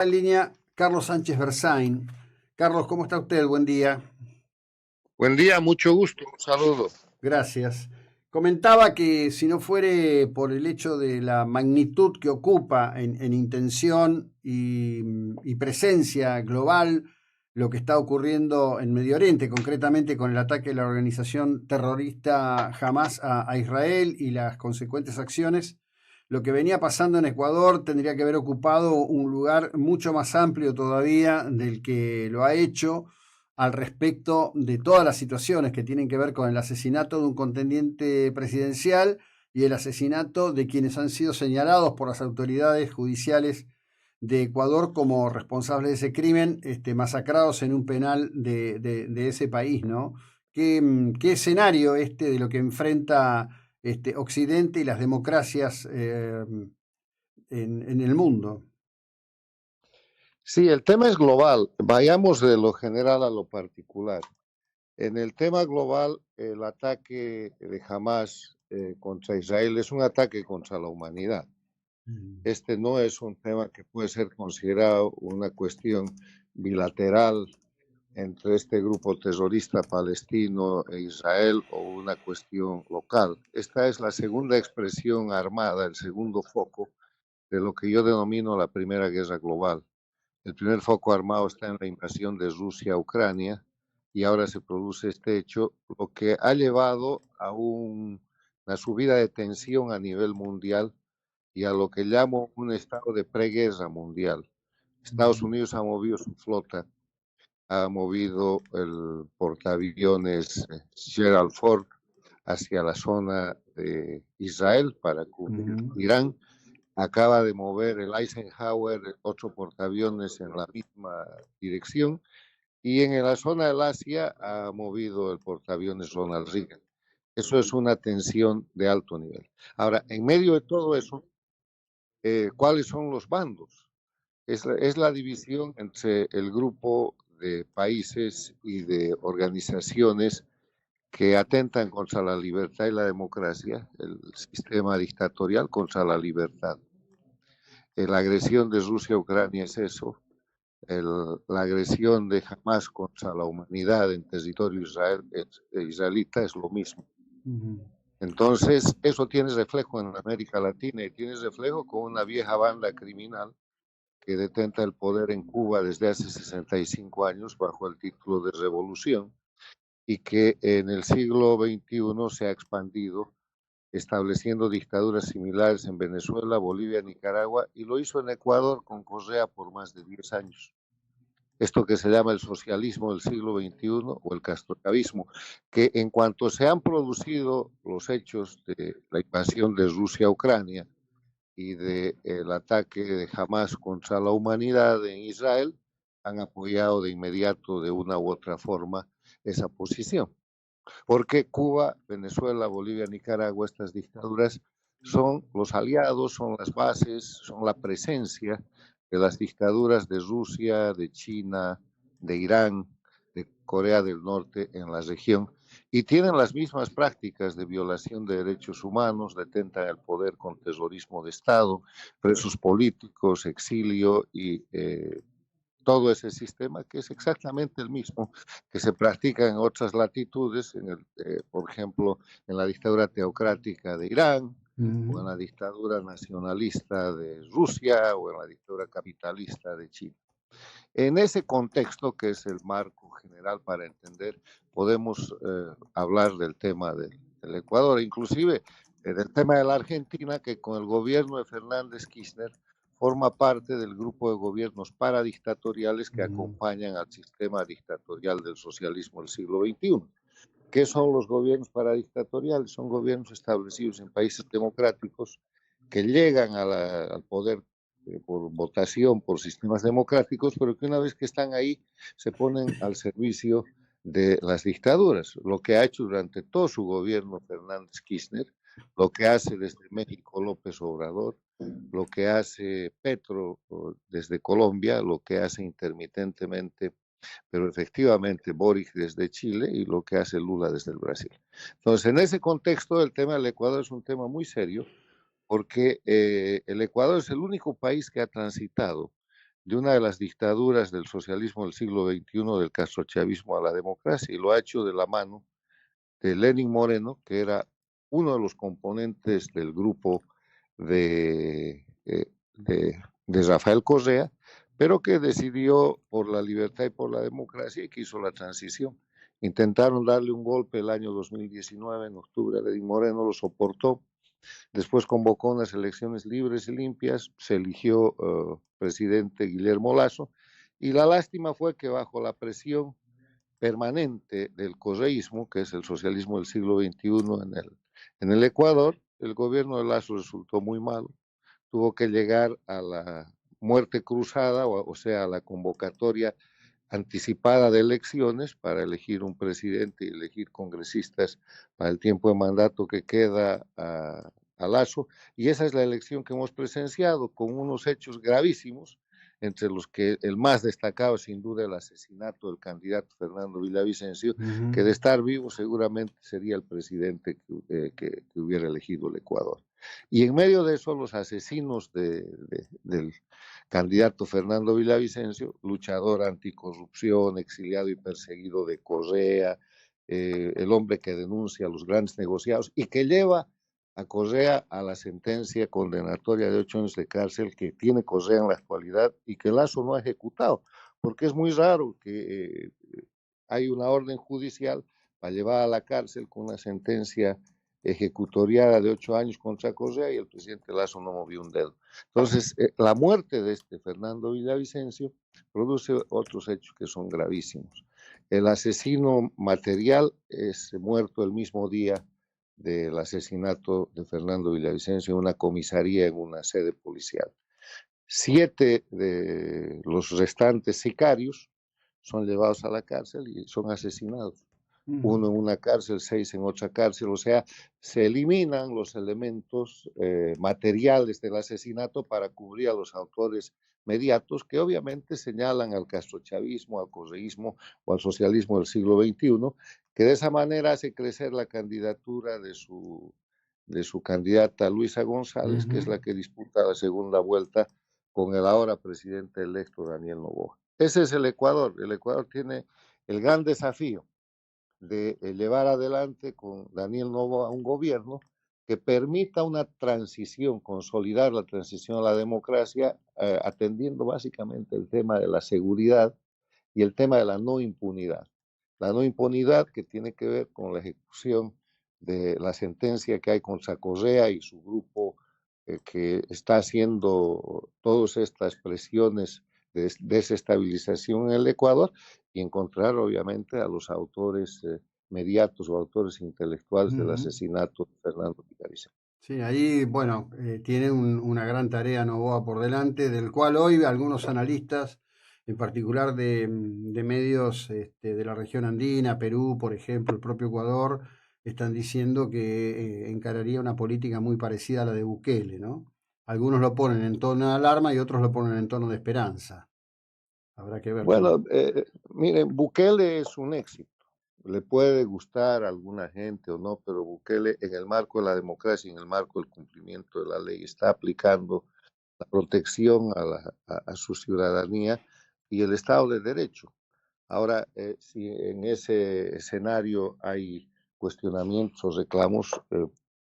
En línea, Carlos Sánchez Berzain. Carlos, ¿cómo está usted? Buen día. Buen día, mucho gusto, un saludo. Gracias. Comentaba que si no fuere por el hecho de la magnitud que ocupa en intención y presencia global lo que está ocurriendo en Medio Oriente, concretamente con el ataque de la organización terrorista Hamas a Israel y las consecuentes acciones, lo que venía pasando en Ecuador tendría que haber ocupado un lugar mucho más amplio todavía del que lo ha hecho al respecto de todas las situaciones que tienen que ver con el asesinato de un contendiente presidencial y el asesinato de quienes han sido señalados por las autoridades judiciales de Ecuador como responsables de ese crimen, masacrados en un penal de ese país, ¿no? ¿Qué escenario de lo que enfrenta Occidente y las democracias en el mundo? Sí, el tema es global. Vayamos de lo general a lo particular. En el tema global, el ataque de Hamas contra Israel es un ataque contra la humanidad. Este no es un tema que puede ser considerado una cuestión bilateral entre este grupo terrorista palestino e Israel o una cuestión local. Esta es la segunda expresión armada, el segundo foco de lo que yo denomino la Primera Guerra Global. El primer foco armado está en la invasión de Rusia a Ucrania y ahora se produce este hecho, lo que ha llevado a una subida de tensión a nivel mundial y a lo que llamo un estado de preguerra mundial. Estados Unidos ha movido su flota, ha movido el portaaviones Gerald Ford hacia la zona de Israel para cubrir Irán. Acaba de mover el Eisenhower, otro portaaviones en la misma dirección, y en la zona del Asia ha movido el portaaviones Ronald Reagan. Eso es una tensión de alto nivel. Ahora, en medio de todo eso, ¿cuáles son los bandos? Es la división entre el grupo de países y de organizaciones que atentan contra la libertad y la democracia, el sistema dictatorial contra la libertad. La agresión de Rusia a Ucrania es eso. La agresión de Hamas contra la humanidad en territorio israelita es lo mismo. Entonces, eso tiene reflejo en América Latina y tiene reflejo con una vieja banda criminal que detenta el poder en Cuba desde hace 65 años bajo el título de revolución y que en el siglo XXI se ha expandido estableciendo dictaduras similares en Venezuela, Bolivia, Nicaragua, y lo hizo en Ecuador con Correa por más de 10 años. Esto que se llama el socialismo del siglo XXI o el castrochavismo, que en cuanto se han producido los hechos de la invasión de Rusia a Ucrania y del ataque de Hamas contra la humanidad en Israel, han apoyado de inmediato de una u otra forma esa posición. Porque Cuba, Venezuela, Bolivia, Nicaragua, estas dictaduras son los aliados, son las bases, son la presencia de las dictaduras de Rusia, de China, de Irán, de Corea del Norte en la región y tienen las mismas prácticas de violación de derechos humanos, detentan el poder con terrorismo de Estado, presos políticos, exilio y todo ese sistema que es exactamente el mismo que se practica en otras latitudes, por ejemplo, en la dictadura teocrática de Irán, o en la dictadura nacionalista de Rusia, o en la dictadura capitalista de China. En ese contexto, que es el marco general para entender, podemos hablar del tema del Ecuador, inclusive del tema de la Argentina, que con el gobierno de Fernández Kirchner forma parte del grupo de gobiernos paradictatoriales que acompañan al sistema dictatorial del socialismo del siglo XXI. ¿Qué son los gobiernos paradictatoriales? Son gobiernos establecidos en países democráticos que llegan al poder por votación, por sistemas democráticos, pero que una vez que están ahí se ponen al servicio de las dictaduras. Lo que ha hecho durante todo su gobierno Fernández Kirchner, lo que hace desde México López Obrador, lo que hace Petro desde Colombia, lo que hace intermitentemente, pero efectivamente Boric desde Chile y lo que hace Lula desde el Brasil. Entonces, en ese contexto, el tema del Ecuador es un tema muy serio porque el Ecuador es el único país que ha transitado de una de las dictaduras del socialismo del siglo XXI, del castrochavismo a la democracia, y lo ha hecho de la mano de Lenín Moreno, que era uno de los componentes del grupo de Rafael Correa, pero que decidió por la libertad y por la democracia y que hizo la transición. Intentaron darle un golpe el año 2019, en octubre, Lenín Moreno lo soportó. Después convocó unas elecciones libres y limpias, se eligió presidente Guillermo Lasso, y la lástima fue que bajo la presión permanente del correísmo, que es el socialismo del siglo XXI en el Ecuador, el gobierno de Lasso resultó muy malo. Tuvo que llegar a la muerte cruzada, o sea, a la convocatoria anticipada de elecciones para elegir un presidente y elegir congresistas para el tiempo de mandato que queda a Lasso. Y esa es la elección que hemos presenciado, con unos hechos gravísimos, entre los que el más destacado, sin duda, el asesinato del candidato Fernando Villavicencio, que de estar vivo seguramente sería el presidente que hubiera elegido el Ecuador. Y en medio de eso, los asesinos del candidato Fernando Villavicencio, luchador anticorrupción, exiliado y perseguido de Correa, el hombre que denuncia los grandes negociados y que lleva a Correa a la sentencia condenatoria de 8 años de cárcel que tiene Correa en la actualidad y que Lasso no ha ejecutado, porque es muy raro que hay una orden judicial para llevar a la cárcel con una sentencia ejecutoriada de 8 años contra Correa y el presidente Lasso no movió un dedo. Entonces, la muerte de este Fernando Villavicencio produce otros hechos que son gravísimos. El asesino material es muerto el mismo día del asesinato de Fernando Villavicencio en una comisaría, en una sede policial. 7 de los restantes sicarios son llevados a la cárcel y son asesinados. Uno en una cárcel, 6 en otra cárcel, o sea, se eliminan los elementos materiales del asesinato para cubrir a los autores mediatos que obviamente señalan al castrochavismo, al correísmo o al socialismo del siglo XXI, que de esa manera hace crecer la candidatura de su candidata Luisa González, que es la que disputa la segunda vuelta con el ahora presidente electo Daniel Noboa. Ese es el Ecuador. El Ecuador tiene el gran desafío de llevar adelante con Daniel Noboa un gobierno que permita una transición, consolidar la transición a la democracia, atendiendo básicamente el tema de la seguridad y el tema de la no impunidad. La no impunidad que tiene que ver con la ejecución de la sentencia que hay contra Correa y su grupo que está haciendo todas estas presiones de desestabilización en el Ecuador y encontrar obviamente a los autores mediatos o autores intelectuales del asesinato de Fernando Villavicencio. Sí, ahí, bueno, tiene una gran tarea Novoa por delante, del cual hoy algunos analistas, en particular de medios de la región andina, Perú, por ejemplo, el propio Ecuador, están diciendo que encararía una política muy parecida a la de Bukele, ¿no? Algunos lo ponen en tono de alarma y otros lo ponen en tono de esperanza. Habrá que ver cómo. Bueno, miren, Bukele es un éxito. Le puede gustar a alguna gente o no, pero Bukele, en el marco de la democracia y en el marco del cumplimiento de la ley, está aplicando la protección a su ciudadanía y el Estado de Derecho. Ahora, si en ese escenario hay cuestionamientos o reclamos,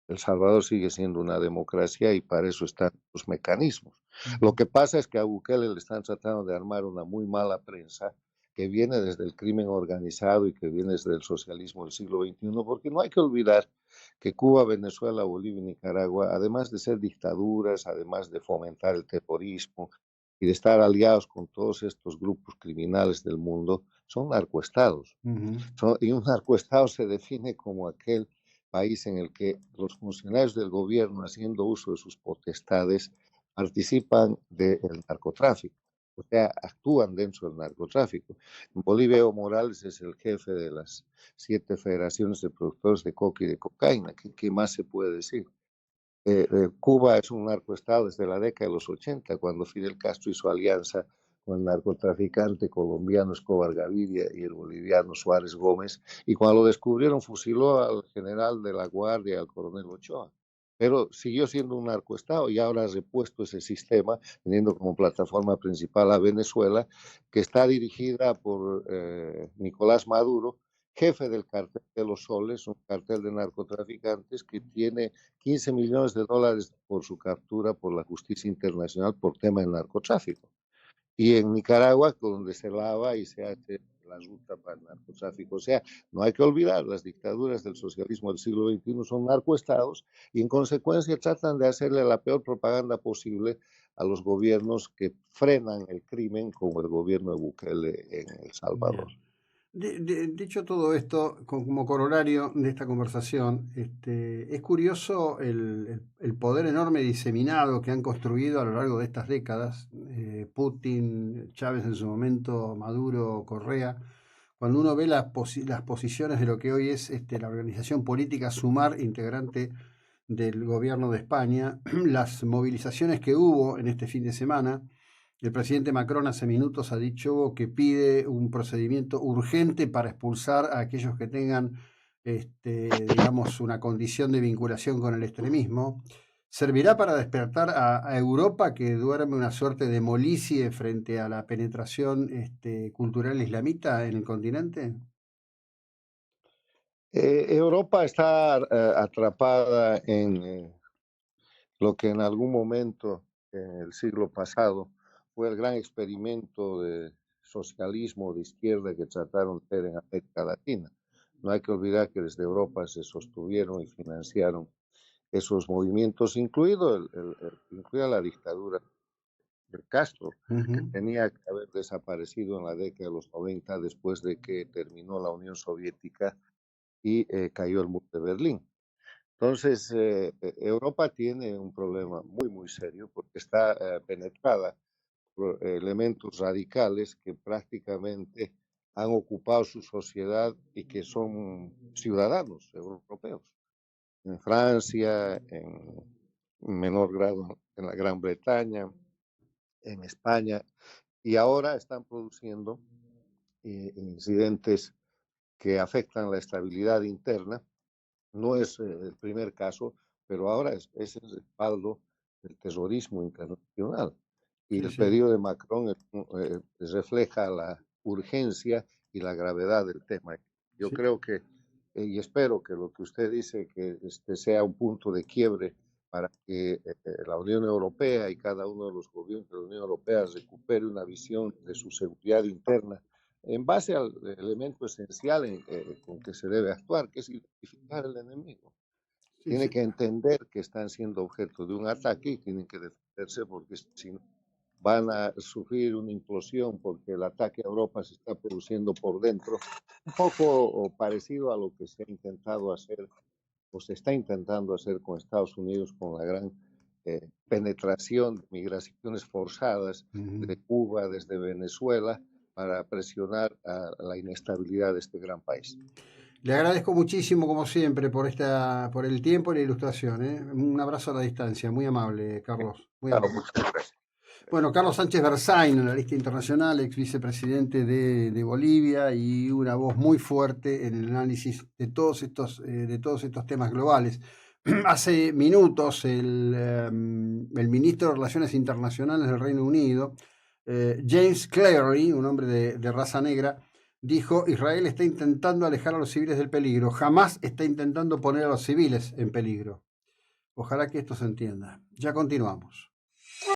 El Salvador sigue siendo una democracia y para eso están los mecanismos. Lo que pasa es que a Bukele le están tratando de armar una muy mala prensa que viene desde el crimen organizado y que viene desde el socialismo del siglo XXI, porque no hay que olvidar que Cuba, Venezuela, Bolivia y Nicaragua, además de ser dictaduras, además de fomentar el terrorismo y de estar aliados con todos estos grupos criminales del mundo, son narcoestados. Y un narcoestado se define como aquel país en el que los funcionarios del gobierno, haciendo uso de sus potestades, participan del narcotráfico, o sea, actúan dentro del narcotráfico. En Bolivia, Evo Morales es el jefe de las 7 federaciones de productores de coca y de cocaína. ¿Qué más se puede decir? Cuba es un narcoestado desde la década de los 80, cuando Fidel Castro hizo alianza con el narcotraficante colombiano Escobar Gaviria y el boliviano Suárez Gómez, y cuando lo descubrieron fusiló al general de la Guardia, al coronel Ochoa. pero siguió siendo un narcoestado y ahora ha repuesto ese sistema, teniendo como plataforma principal a Venezuela, que está dirigida por Nicolás Maduro, jefe del cartel de los Soles, un cartel de narcotraficantes que tiene 15 millones de dólares por su captura por la justicia internacional por tema de narcotráfico. Y en Nicaragua, donde se lava y se hace la ruta para el narcotráfico. O sea, no hay que olvidar, las dictaduras del socialismo del siglo XXI son narcoestados y en consecuencia tratan de hacerle la peor propaganda posible a los gobiernos que frenan el crimen, como el gobierno de Bukele en El Salvador. Bien. Dicho todo esto, como corolario de esta conversación, es curioso el poder enorme diseminado que han construido a lo largo de estas décadas, Putin, Chávez en su momento, Maduro, Correa. Cuando uno ve las posiciones de lo que hoy es la organización política Sumar, integrante del gobierno de España, las movilizaciones que hubo en este fin de semana. El presidente Macron hace minutos ha dicho que pide un procedimiento urgente para expulsar a aquellos que tengan, digamos, una condición de vinculación con el extremismo. ¿Servirá para despertar a Europa, que duerme una suerte de molicie frente a la penetración cultural islamita en el continente? Europa está atrapada en lo que en algún momento en el siglo pasado fue el gran experimento de socialismo de izquierda que trataron de hacer en América Latina. No hay que olvidar que desde Europa se sostuvieron y financiaron esos movimientos, incluida la dictadura de Castro, que tenía que haber desaparecido en la década de los 90 después de que terminó la Unión Soviética y cayó el muro de Berlín. Entonces, Europa tiene un problema muy, muy serio porque está penetrada por elementos radicales que prácticamente han ocupado su sociedad y que son ciudadanos europeos. En Francia, en menor grado en la Gran Bretaña, en España, y ahora están produciendo incidentes que afectan la estabilidad interna. No es el primer caso, pero ahora es el respaldo del terrorismo internacional. Y Sí, el sí. pedido de Macron refleja la urgencia y la gravedad del tema. Yo Sí. creo que, y espero que lo que usted dice, que sea un punto de quiebre para que la Unión Europea y cada uno de los gobiernos de la Unión Europea recupere una visión de su seguridad interna en base al elemento esencial con que se debe actuar, que es identificar al enemigo. Sí, Tiene sí. que entender que están siendo objeto de un ataque y tienen que defenderse porque si no van a sufrir una implosión porque el ataque a Europa se está produciendo por dentro, un poco parecido a lo que se ha intentado hacer o se está intentando hacer con Estados Unidos con la gran penetración de migraciones forzadas de Cuba desde Venezuela para presionar a la inestabilidad de este gran país. Le agradezco muchísimo, como siempre, por el tiempo y la ilustración, ¿eh? Un abrazo a la distancia, muy amable, Carlos. Muy Claro, amable. muchas gracias. Bueno, Carlos Sánchez Berzain, analista internacional, ex vicepresidente de Bolivia y una voz muy fuerte en el análisis de todos estos temas globales. Hace minutos el ministro de Relaciones Internacionales del Reino Unido, James Cleverly, un hombre de raza negra, dijo: Israel está intentando alejar a los civiles del peligro, jamás está intentando poner a los civiles en peligro. Ojalá que esto se entienda. Ya continuamos.